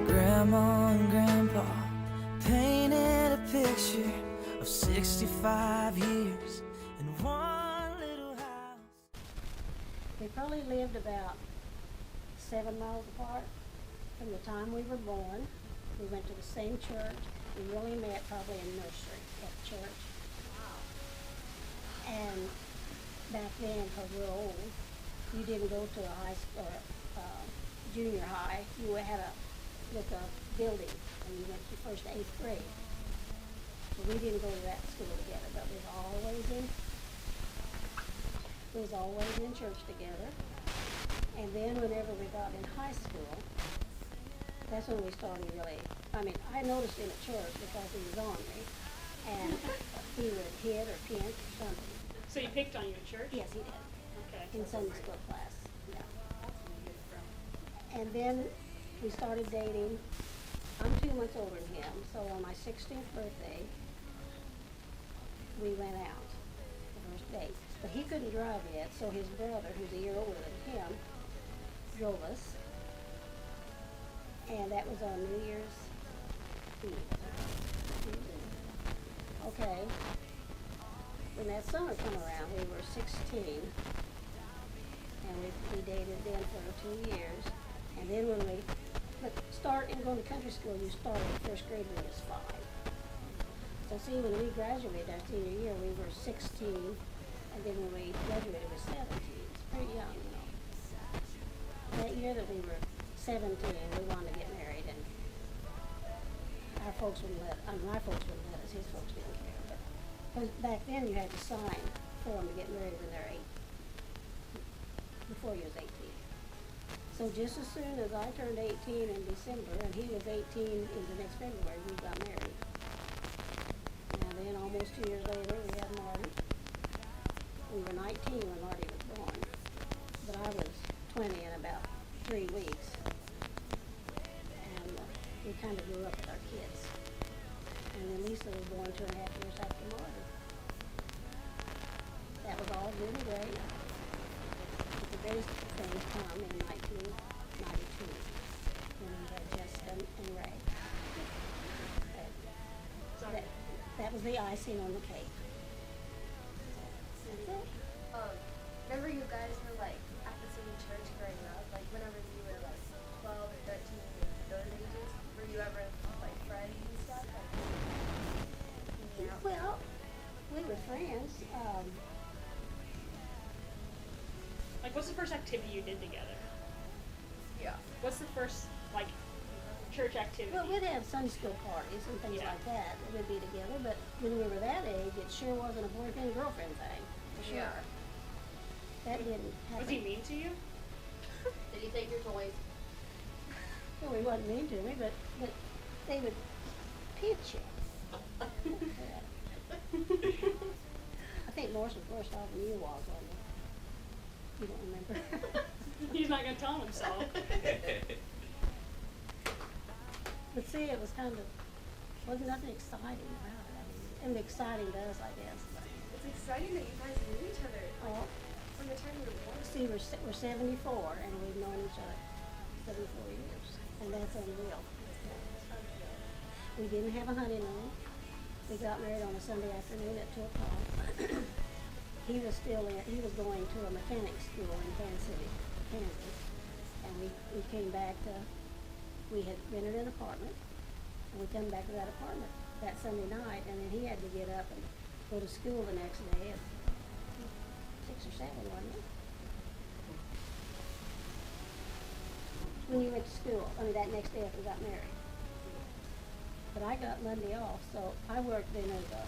Grandma and Grandpa painted a picture of 65 years in one little house. We probably lived about 7 miles apart from the time we were born. We went to the same church. We really met probably in nursery at church. And back then, because we're old, you didn't go to a high school or junior high. You had a building, and you went to first to 8th grade. So we didn't go to that school together, but we was always in church together. And then whenever we got in high school, that's when we started really, I noticed him at church because he was on me, and he would hit or pinch or something. So he picked on you at church? Yes, he did. Okay. In Sunday school class, yeah. And then we started dating. I'm 2 months older than him, so on my 16th birthday, we went out, the first date. But he couldn't drive yet, so his brother, who's a year older than him, drove us. And that was on New Year's Eve. Okay. When that summer come around, we were 16, and we dated then for 2 years. And then when we start and go to country school, you start in first grade when you was 5. So see, when we graduated our senior year, we were 16, and then when we graduated, we were 17. It's pretty young, you know. That year that we were 17, we wanted to get married, and our folks wouldn't let, my folks wouldn't let us, his folks didn't care. But 'cause back then you had to sign for them to get married when they're 8, before you was 18. So just as soon as I turned 18 in December, and he was 18 in the next February, we got married. And then almost 2 years later, we had Marty. We were 19 when Marty was born, but I was 20 in about 3 weeks. And we kind of grew up with our kids. And then Lisa was born 2.5 years after Marty. That was all good and great. But the greatest things come in 1992, when we had Justin and Ray. That was the icing on the cake. That's it. Remember you guys were like at the same church growing up? Like whenever you were like 12 or 13, those ages? Were you ever like friends and stuff? Like, hanging out? Well, we were friends. Like, what's the first activity you did together? Yeah. What's the first, like, church activity? Well, we'd have Sunday school parties and things Yeah. like that. We'd be together, but when we were that age, it sure wasn't a boyfriend-girlfriend thing, for sure. Yeah. That didn't happen. Was he mean to you? Did he take your toys? Well, he wasn't mean to me, but they would pinch you. I think Morris was worse off than you was, wasn't he? You don't remember? He's not going to tell himself. But see, it was kind of, wasn't nothing exciting about it. It was exciting to us, I guess. It's exciting that you guys knew each other Well, from the time you were born. see, we're 74, and we've known each other 74 years, and that's unreal. We didn't have a honeymoon. We got married on a Sunday afternoon at 2 o'clock. He was going to a mechanic school in Kansas City, Kansas, and we came back we had rented an apartment, and we come back to that apartment that Sunday night, and then he had to get up and go to school the next day at 6 or 7, wasn't it? When you went to school, that next day after we got married. But I got Monday off, so I worked then as a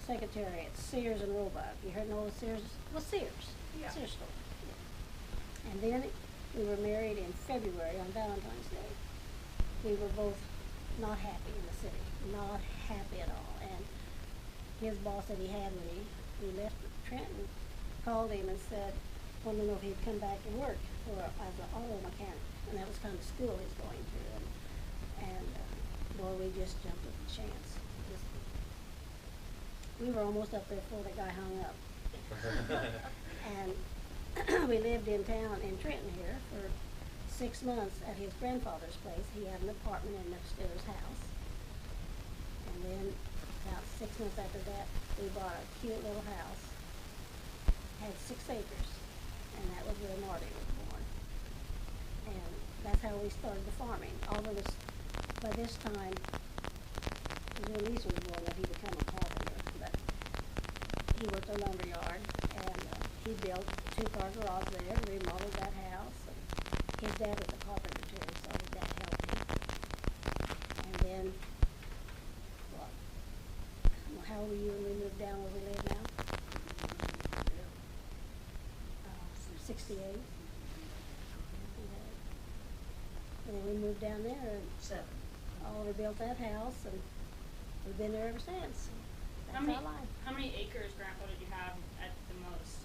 secretary at Sears and Roebuck. You heard know Sears? Well, Sears. Yeah. Sears store. Yeah. And then we were married in February on Valentine's Day. We were both not happy in the city, not happy at all. And his boss that he had when he left Trenton called him and said, wanted to know if he'd come back and work as an auto mechanic, and that was kind of school he's going to. And boy, we just jumped at the chance. We were almost up there before the guy hung up. And we lived in town in Trenton here for 6 months at his grandfather's place. He had an apartment in an upstairs house. And then about 6 months after that, we bought a cute little house. Had 6 acres, and that was where Marty was born. And that's how we started the farming. Although by this time, when Lisa was born, that he became a carpenter, but he worked a lumber yard, and he built a 2-car garage there, remodeled that house. And his dad was a carpenter too, so his dad helped him. And then, how old were you when we moved down where we live now? 68. And then we moved down there and Oliver built that house, and we've been there ever since. That's our life. How many acres, Grandpa, did you have at the most?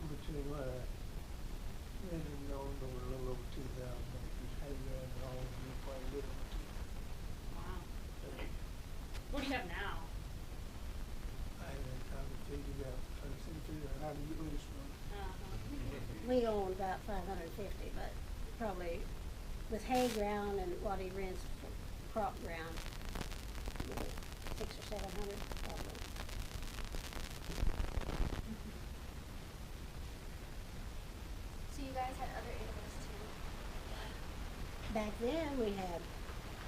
But you what, Lyndon owned over a little over 2,000 acres, Hayden owned quite a little over 2,000. Wow. What do you have now? I haven't trying to figure out, trying to figure out how to get loose from it. We own about 550, but probably with hay ground and what he rents for crop ground, 600 or 700 probably. So you guys had other animals too? Back then we had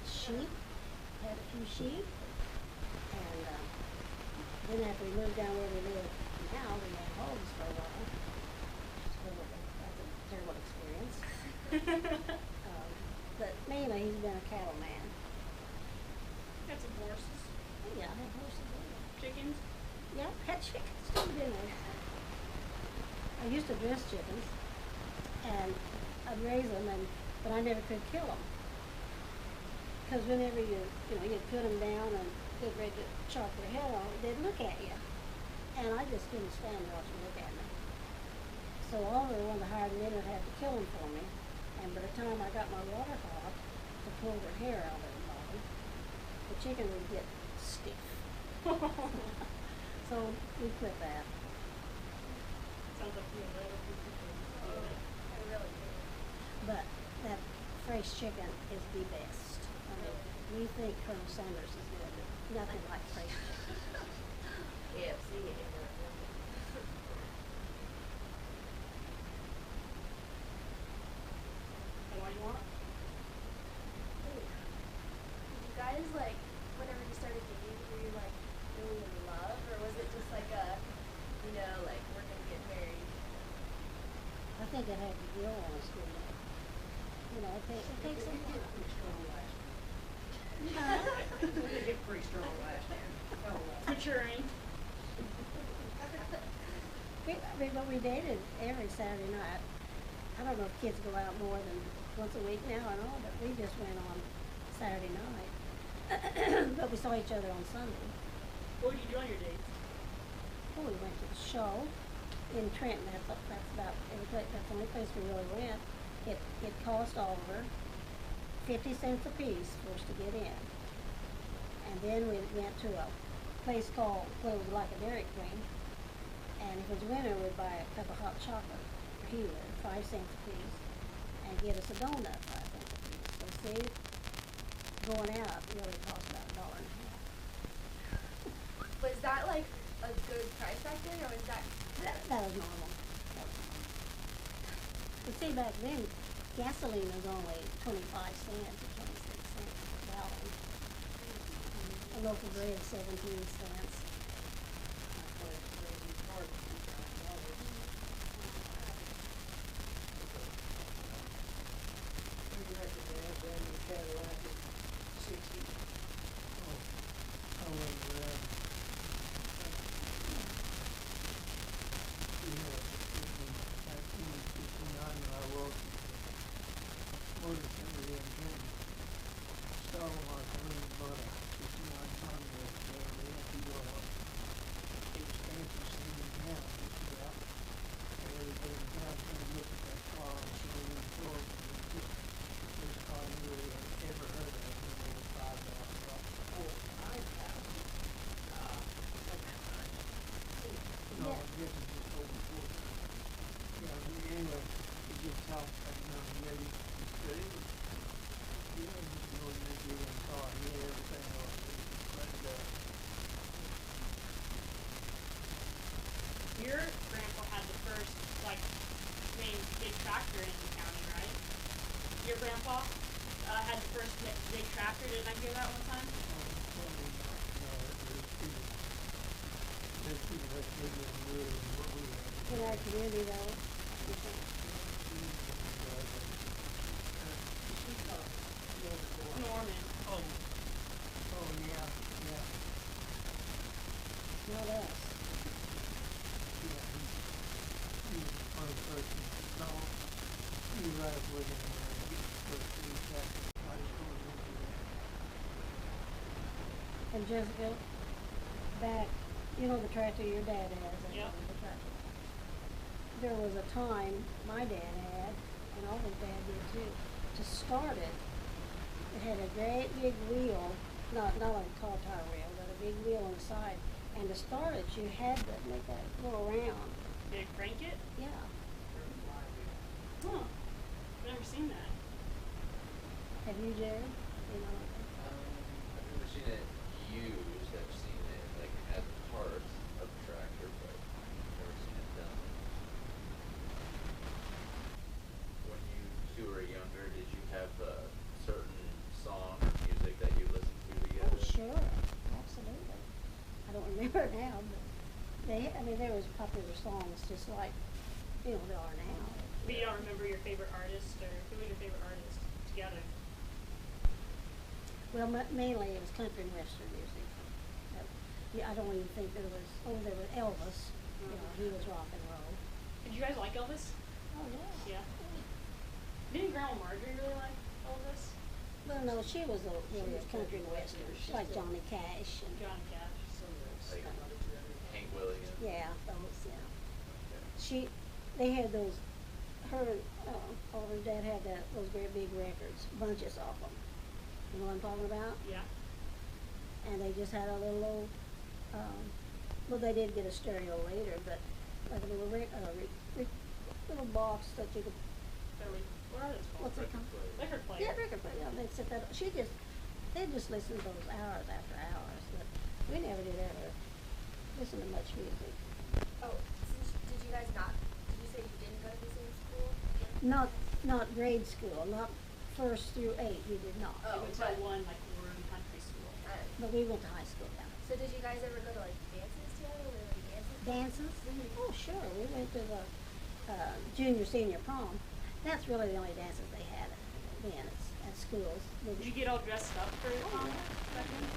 sheep, had a few sheep, and then after we moved down where we live now, we had hogs for a while. That's a terrible experience. But mainly he's been a cattle man. Got some horses, Oh, yeah, I had horses in there. chickens. Yeah, had chickens too, didn't I? I used to dress chickens, and I'd raise them, but I never could kill them. Because whenever you'd put them down and get ready to chop their head off, they'd look at you. And I just couldn't stand watching them look at me. So Oliver, one of the hired men, would have to kill them for me. And by the time I got my water hot to pull their hair out of their body, the chicken would get stiff. So we quit that. Sounds like you have other people to do it. I really do. But that fresh chicken is the best. I mean, we think Colonel Sanders is good, but nothing like fresh chicken. And what do you want? Did you guys like, whenever you started dating, were you like really in love, or was it just like a, like we're gonna get married? I think it had to grow on us, didn't it? It takes some time. Maturing. But we dated every Saturday night. I don't know if kids go out more than once a week now and all, but we just went on Saturday night. But we saw each other on Sunday. What would you do on your dates? Well, we went to the show in Trenton. That's about every place. That's the only place we really went. It cost Oliver 50 cents a piece for us to get in. And then we went to a place called, it was like a Dairy Queen. And if it was winter, we'd buy a cup of hot chocolate for Healer, 5 cents a piece, and get us a donut, 5 cents a piece. So see, going out really cost about $1.50. Was that like a good price back then, or was that? That was normal. But see, back then, gasoline was only 25 cents or 26 cents a gallon. A loaf of bread, 17 cents. I was, 1959 when I worked mortgage company in Trenton. Started my career, bought a 59 Honda, he house back down there, he said he was, you know, just go in there, get in the car, he had everything on it, but, Your grandpa had the first, like, main big tractor in the county, right? Your grandpa had the first big tractor, didn't I hear that one time? probably not, no, there's people that's bigger and really than what we have. In our community though, you think? Norman. Oh, oh, yeah, yeah, Not us. yeah, he was a funny person, no, he was right with him, first thing back, I just told him to do that. And Jessica, back, you know the tractor your dad has? Yep. The tractor. There was a time my dad had, and Alden's dad did too, to start it, it had a great big wheel, not like a car tire wheel, but a big wheel inside. And to start it, you had to make that go around. Did it crank it? Yeah. Huh. I've never seen that. Have you, Jared? You know, I've never seen it used. I've seen it like as part of a tractor, but I've never seen it done. When you two were younger, did you have a certain song or music that you listened to together? oh, sure, absolutely. I don't remember now, but there was popular songs just like, you know, there are now. But you don't remember your favorite artist, or who was your favorite artist together? Well, mainly it was country and western music. Yeah, I don't even think there was Elvis. You know, he was rock and roll. Did you guys like Elvis? Oh, yeah. Yeah. Didn't Grandma Marjorie really like Elvis? Well, no, she was really a country and western, like Johnny Cash and, Johnny Cash. Like Hank Williams? yeah, those, yeah. Okay. They had those, Alden's dad had those very big records, bunches of them. You know what I'm talking about? Yeah. And they just had a little old, well, they did get a stereo later, but like a little little box that you could, What are those called? what's it called? Record player. Yeah, record player, yeah, they'd sit that, they just listened to those hours after hours, but we never did ever listen to much music. Oh, did you guys not? Did you say you didn't go to the same school? Not grade school, not first through 8, we did not. We Oh, went to but- one like room country school. But we went to high school, yeah. So did you guys ever go to like dances together? Were there like dances? Dances? Oh, sure, we went to the, junior, senior prom. That's really the only dances they had then at schools. Did you get all dressed up for your prom? back then?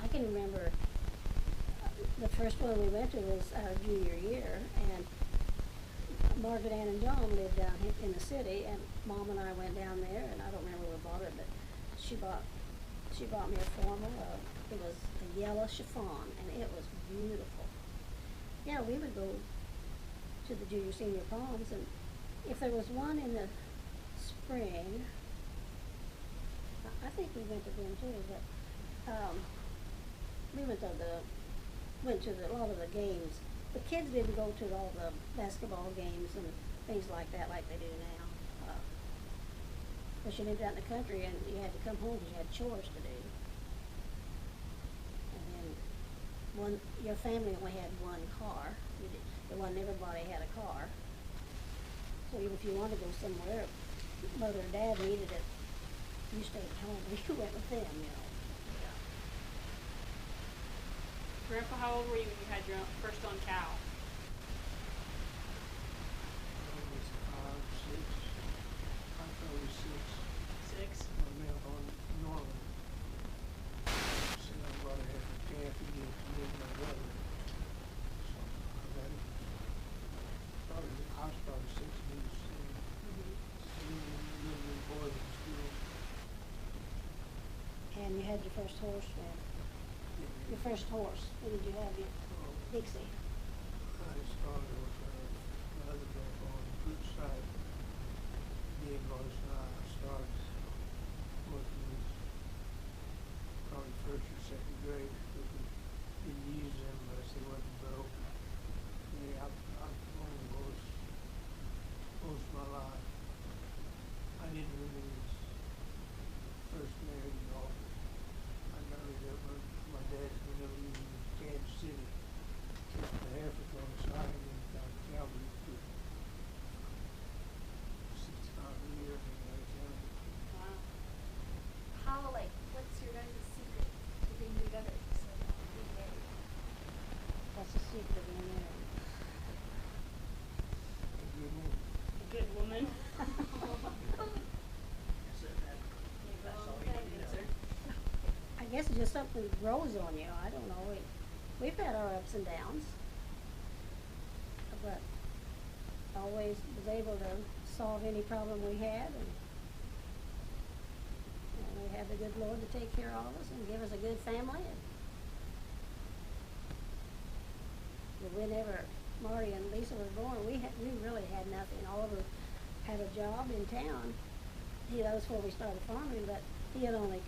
I can remember, the first one we went to was our junior year, and Margaret Ann and John lived down in the city, and Mom and I went down there, and I don't remember what we bought her, but she bought me a formal, it was a yellow chiffon, and it was beautiful. Yeah, we would go to the junior, senior proms, and if there was one in the spring, I think we went to them too, but, we went to a lot of the games. The kids didn't go to all the basketball games and things like that like they do now. Because you lived out in the country and you had to come home because you had chores to do. And then your family only had one car. There wasn't everybody had a car. So even if you wanted to go somewhere, mother or dad needed it, you stayed at home, you went with them, you know. Grandpa, how old were you when you had your first own cow? I was 5, 6, I thought it was 6. 6. My man on Norman. Said I rather have a Kathy than to live my brother. So I got it. I was probably 6 when he was living in boarding school. And you had your first horse then. Your first horse, when did you have your Dixie? I started with my other grandpa on the good side. Big horse, and I started working with probably first or second grade. We didn't use them unless they wasn't broke. Yeah, I've owned a horse most of my life. something grows on you. I don't know. We've had our ups and downs, but always was able to solve any problem we had, and we have the good Lord to take care of us and give us a good family. And whenever Marty and Lisa were born, we really had nothing. Oliver had a job in town. That was before we started farming, but he had only,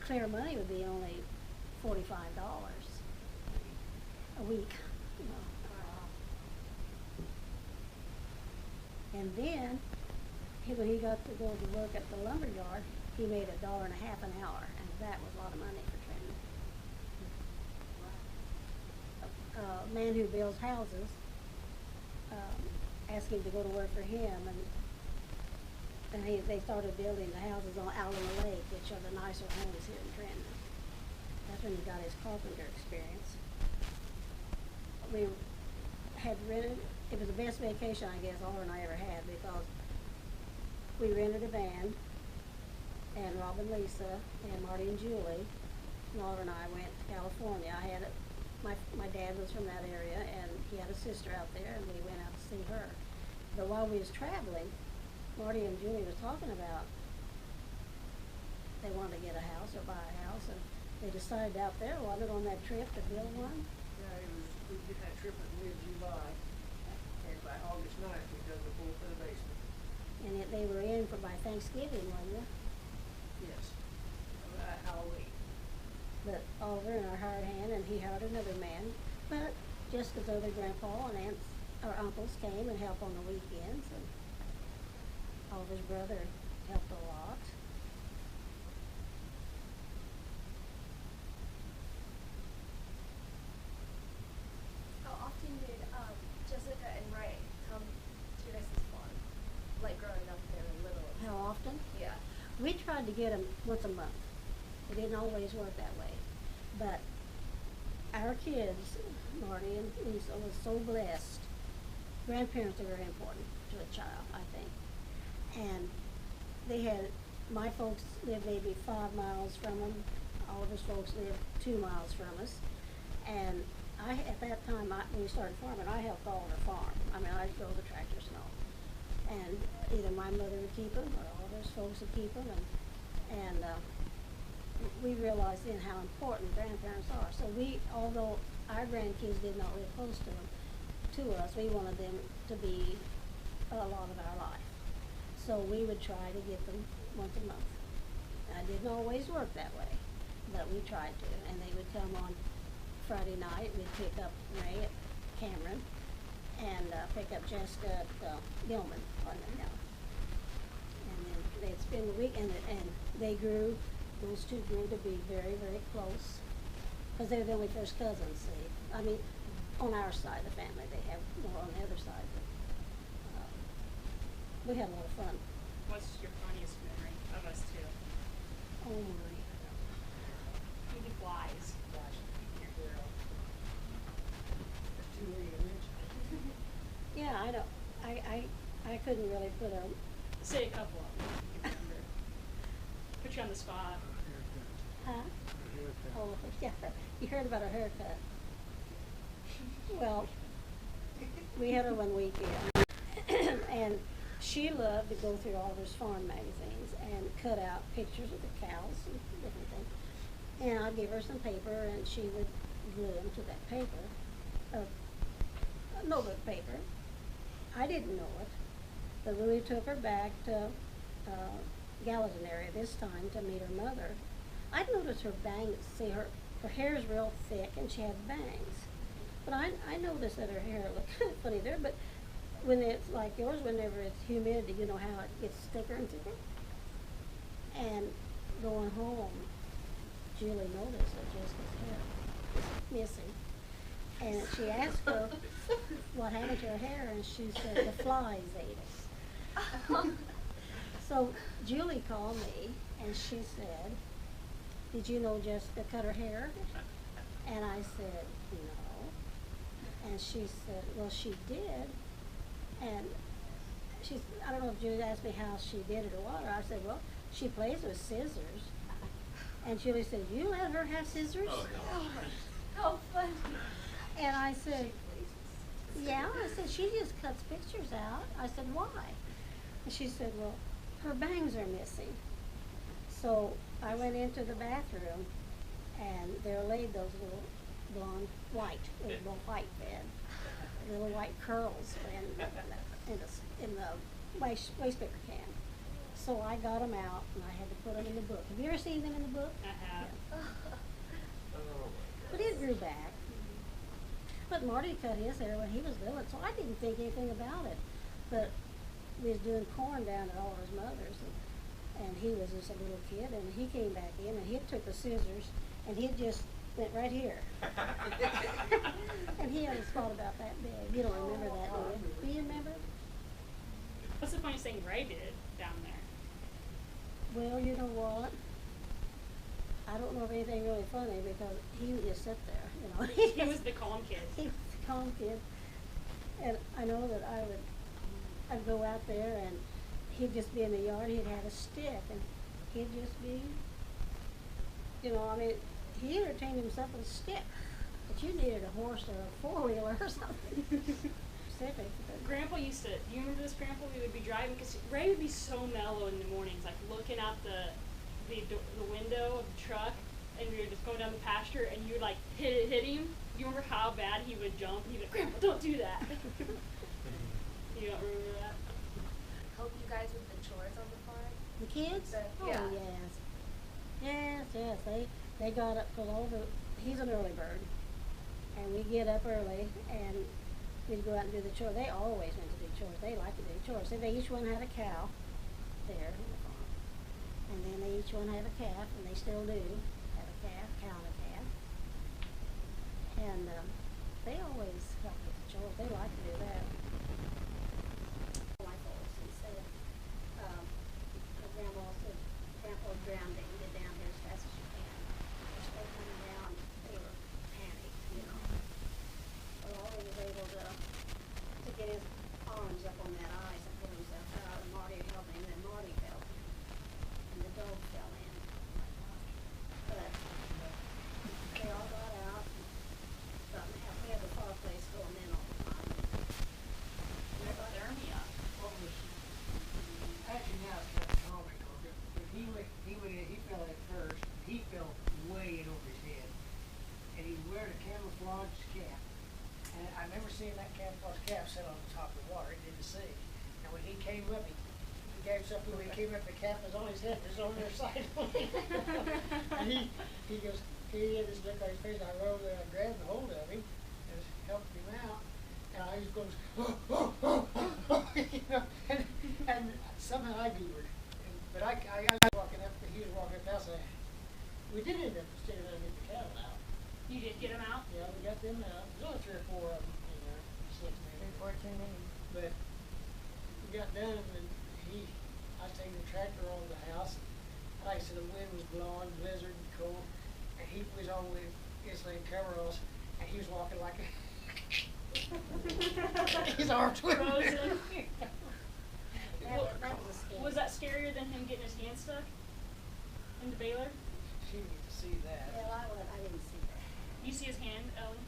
clear money would be only $45 a week, you know. And then, when he got to go to work at the lumber yard, he made $1.50 an hour, and that was a lot of money for Trenton. A man who builds houses asked him to go to work for him, and they started building the houses out on the lake, which are the nicer homes here in Trenton. That's when he got his carpenter experience. We had rented, it was the best vacation I guess Oliver and I ever had, because we rented a van, and Rob and Lisa and Marty and Julie, and Oliver and I went to California. My dad was from that area, and he had a sister out there, and we went out to see her. But while we was traveling, Marty and Julie was talking about they wanted to get a house or buy a house, and they decided out there, wasn't it, on that trip to build one? Yeah, we did that trip in mid-July, and by August 9th, we dug the pool for the basement. And they were in for by Thanksgiving, wasn't it? Yes. Halloween. But Oliver and our hired hand, and he hired another man. But Jessica's other grandpa and aunts or uncles came and helped on the weekends, and Oliver's brother helped a lot. How often did Jessica and Ray come to your guys' farm? Like growing up there and little? How often? Yeah. We tried to get them once a month. It didn't always work that way. But our kids, Marty and Lisa, was so blessed. Grandparents are very important to a child, I think. And they had, my folks lived maybe 5 miles from them. Oliver's folks lived 2 miles from us. And at that time, when we started farming, I helped Oliver farm. I mean, I'd go to the tractors and all. And either my mother would keep them, or Oliver's folks would keep them. And we realized then how important grandparents are. So although our grandkids did not live close to us, we wanted them to be a lot of our life. So we would try to get them once a month. It didn't always work that way, but we tried to. And they would come on Friday night. We'd pick up Ray at Cameron and pick up Jessica at Gilman on the hill. And then they'd spend the week, and those two grew to be very, very close, because they were the only first cousins, see. I mean, on our side of the family, they have more on the other side, but we had a lot of fun. What's your funniest memory of us two? Oh my. He flies. Gosh, your girl. That's too many to mention. Yeah, I don't, I couldn't really put a, Say a couple of them, if you can remember. Put you on the spot. huh? Oh, yeah, you heard about her haircut. Well, we had her one weekend, and she loved to go through Oliver's farm magazines and cut out pictures of the cows and different things. And I'd give her some paper, and she would glue them to that paper, notebook paper. I didn't know it, but when we took her back to Gallatin area this time to meet her mother, I noticed her bangs. See, her hair is real thick, and she had bangs. But I noticed that her hair looked funny there. But when it's like yours, whenever it's humidity, you know how it gets thicker and thicker. And going home, Julie noticed that Jessica's hair was missing. And she asked her what happened to her hair, and she said the flies ate us. So Julie called me, and she said, "Did you know Jessica cut her hair?" And I said, "No." And she said, "Well, she did." And I don't know if Julie asked me how she did it or what, or I said, "Well, she plays with scissors." And Julie said, "You let her have scissors?" Oh, God. How funny. And I said, "Yeah." I said, "She just cuts pictures out." I said, "Why?" And she said, "Well, her bangs are missing." So I went into the bathroom, and there laid those little blonde white, little white bed, little white curls in the waste paper can. So I got them out, and I had to put them in the book. Have you ever seen them in the book? I have. Yeah. Oh, my But it grew back. But Marty cut his hair when he was little, so I didn't think anything about it. But we was doing corn down at Oliver's mother's, and he was just a little kid, and he came back in, and he took the scissors, and he just went right here. And he had a spot about that big. You don't remember that, do you? Do you remember? What's the funniest thing Ray did down there? Well, you know what? I don't know of anything really funny because he would just sit there, you know. He was the calm kid. He was a calm kid. And I know that I'd go out there and he'd just be in the yard, he'd have a stick and he'd just be, you know, I mean, he entertained himself with a stick. But you needed a horse or a four-wheeler or something. Specific. Grandpa used to, do you remember this, Grandpa? We would be driving, because Ray would be so mellow in the mornings, like looking out the window of the truck, and we were just going down the pasture, and you would like hit him. Do you remember how bad he would jump? He'd be like, "Grandpa, don't do that." You don't remember that? Help you guys with the chores on the farm? The kids? Oh, Yeah. yes. Yes, they got up, cause he's an early bird. And we get up early and we'd go out and do the chores. They always went to do chores. They like to do chores. So they each one had a cow there on the farm. And then they each one had a calf, and they still do have a calf, cow and a calf. And they always help with the chores. They like to do that. Like Olson said, Grandma said, "Grandpa's drowning. Get down here as fast as you can." As they coming down, they were panicked, you know. But Ollie was able to get his arms up on that ice and pull himself out, and Marty helped him, and Marty fell in, and the dog fell in. But they all got out, and we had the fireplace going in all the time. Hypothermia. What was, actually now it's kind of comical, but he fell at first, he fell way in over his head. And he was wearing a camouflage cap. And I remember seeing that camouflage cap set on the top of the water, it did the sea. And when he came up, he gave something, when he came up, the cap was on his head, it was on their side. And he goes, he had this look on his face, I rode there, I grabbed a hold of him, and helped him out. And I just goes, you know, and somehow I goobered. But I was walking up, he was walking up the house, and we did end up standing there and get the cattle out. You did get him out? Yeah, we got them out. There's only 3 or 4 of them in there, 6 maybe. 3, 4, 2 names. But we got done, and I was taking the tractor on the house. Like I said, the wind was blowing, blizzard and cold, and he was on with insulated coveralls, and he was walking like a his arms were Frozen. That was a scare. Was that scarier than him getting his hand stuck in the baler? She didn't get to see that. Well, I didn't see that. You see his hand, Ellen?